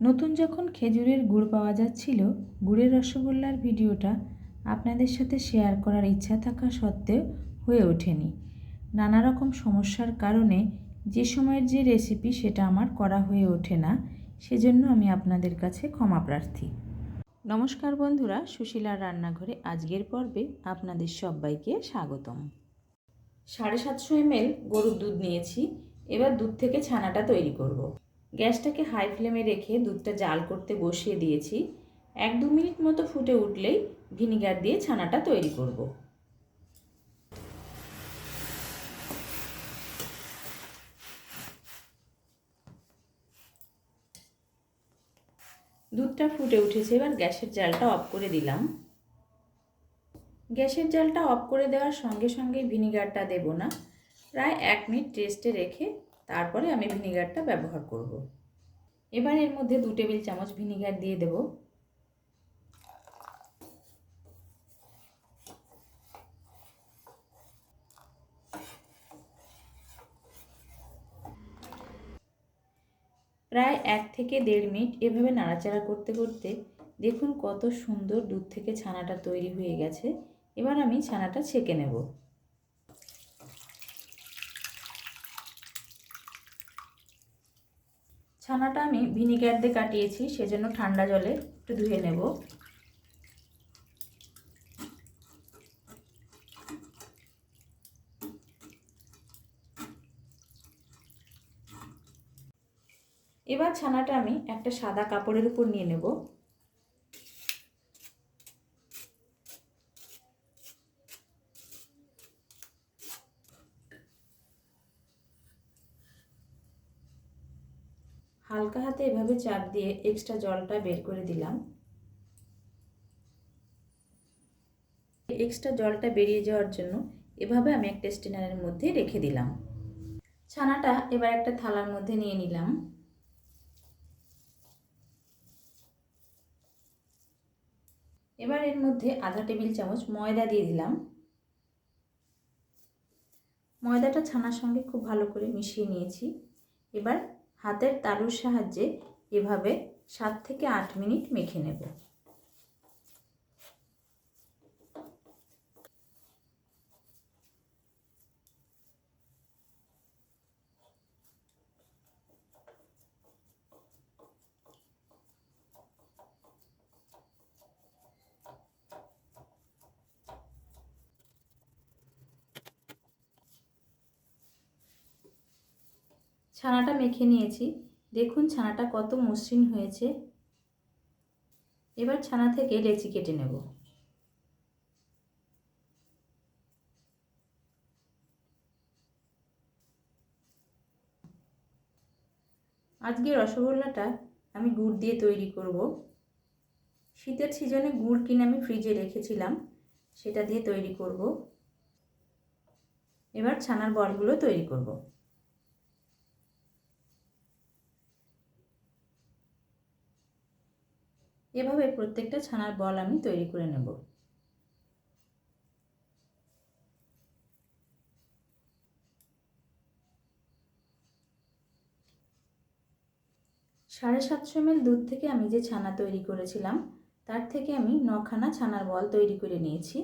নতুন যখন খেজুরের গুড় পাওয়া যাচ্ছিল, গুড়ের রসগোল্লার ভিডিওটা আপনাদের সাথে শেয়ার করার ইচ্ছা থাকা সত্ত্বেও হয়ে ওঠেনি। নানা রকম সমস্যার কারণে যে সময়ের যে রেসিপি সেটা আমার করা হয়ে ওঠে না, সেজন্য আমি আপনাদের কাছে ক্ষমা প্রার্থী। নমস্কার বন্ধুরা, সুশীলার রান্নাঘরে আজকের পর্বে আপনাদের সবাইকে স্বাগতম। 750 ml গরুর দুধ নিয়েছি। এবার দুধ থেকে ছানাটা তৈরি করব। গ্যাসটাকে হাই ফ্লেমে রেখে দুধটা জাল করতে বসিয়ে দিয়েছি। 1-2 মিনিট মতো ফুটে উঠলেই ভিনিগার দিয়ে ছানাটা তৈরি করব। দুধটা ফুটে উঠেছে, এবার গ্যাসের জালটা অফ করে দিলাম। গ্যাসের জালটা অফ করে দেওয়ার সঙ্গে সঙ্গে ভিনিগারটা দেব না, প্রায় 1 মিনিট রেস্টে রেখে তারপরে আমি ভিনিগারটা ব্যবহার করব। এবার এর মধ্যে 2 টেবিল চামচ ভিনিগার দিয়ে দেব। প্রায় 1 থেকে 1.5 মিনিট এভাবে নাড়াচাড়া করতে করতে দেখুন কত সুন্দর দুধ থেকে ছানাটা তৈরি হয়ে গেছে। এবার আমি ছানাটা ছেঁকে নেব। ছানাটা আমি ভিনিগার দিয়ে কাটিয়েছি, সেজন্য ঠান্ডা জলে একটু ধুয়ে নেব। এবার ছানাটা আমি একটা সাদা কাপড়ের উপর নিয়ে নেব। হালকা হাতে এভাবে চাপ দিয়ে এক্সট্রা জলটা বের করে দিলাম। এক্সট্রা জলটা বেরিয়ে যাওয়ার জন্য এভাবে আমি একটা স্ট্রেনারের মধ্যে রেখে দিলাম। ছানাটা এবার একটা থালার মধ্যে নিয়ে নিলাম। এবার এর মধ্যে আধা টেবিল চামচ ময়দা দিয়ে দিলাম। ময়দাটা ছানার সঙ্গে খুব ভালো করে মিশিয়ে নিয়েছি। এবার হাতের তালুর সাহায্যে এভাবে 7 থেকে 8 মিনিট মেখে নেব। ছানাটা মেখে নিয়েছি, দেখুন ছানাটা কত মসৃণ হয়েছে। এবার ছানা থেকে লেচি কেটে নেব। আজকে রসগোল্লাটা আমি গুড় দিয়ে তৈরি করব। শীতের সিজনে গুড় কিনে আমি ফ্রিজে রেখেছিলাম, সেটা দিয়ে তৈরি করব। এবার ছানার বলগুলো তৈরি করব। এভাবে প্রত্যেকটা ছানার বল আমি তৈরি করে নেব। সাড়ে 700 ml দুধ থেকে আমি যে ছানা তৈরি করেছিলাম তার থেকে আমি 9খানা ছানার বল তৈরি করে নিয়েছি।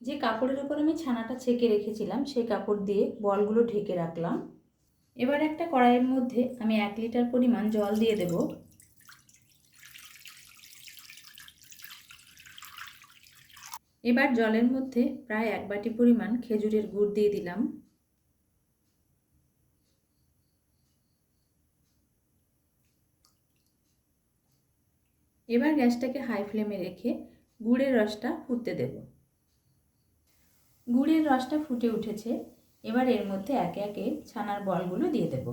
যে কাপড়ের উপর আমি ছানাটা ছেঁকে রেখেছিলাম সেই কাপড় দিয়ে বলগুলো ঢেকে রাখলাম। এবার একটা কড়াইয়ের মধ্যে আমি 1 লিটার পরিমাণ জল দিয়ে দেব। এবার জলের মধ্যে প্রায় 1 বাটি পরিমাণ খেজুরের গুড় দিয়ে দিলাম। এবার গ্যাসটাকে হাই ফ্লেমে রেখে গুড়ের রসটা ফুটতে দেব। গুড়ের রসটা ফুটে উঠেছে, এবার এর মধ্যে একে একে ছানার বলগুলো দিয়ে দেব।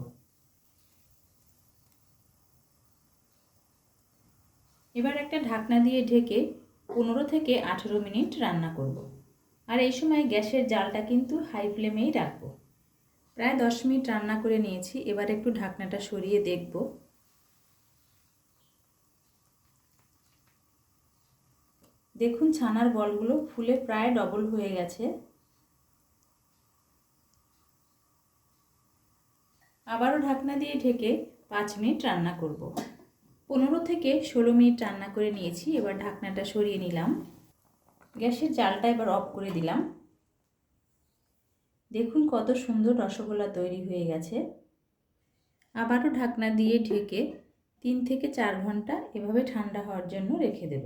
এবার একটা ঢাকনা দিয়ে ঢেকে 15 থেকে 18 মিনিট রান্না করব। আর এই সময় গ্যাসের জালটা কিন্তু হাই ফ্লেমেই রাখবো। প্রায় 10 মিনিট রান্না করে নিয়েছি, এবার একটু ঢাকনাটা সরিয়ে দেখব। দেখুন ছানার বলগুলো ফুলে প্রায় ডবল হয়ে গেছে। আবারও ঢাকনা দিয়ে ঢেকে 5 মিনিট রান্না করব। 15 থেকে 16 মিনিট রান্না করে নিয়েছি। এবার ঢাকনাটা সরিয়ে নিলাম। গ্যাসের জালটা এবার অফ করে দিলাম। দেখুন কত সুন্দর রসগোল্লা তৈরি হয়ে গেছে। আবারও ঢাকনা দিয়ে ঢেকে 3 থেকে 4 ঘন্টা এভাবে ঠান্ডা হওয়ার জন্য রেখে দেব।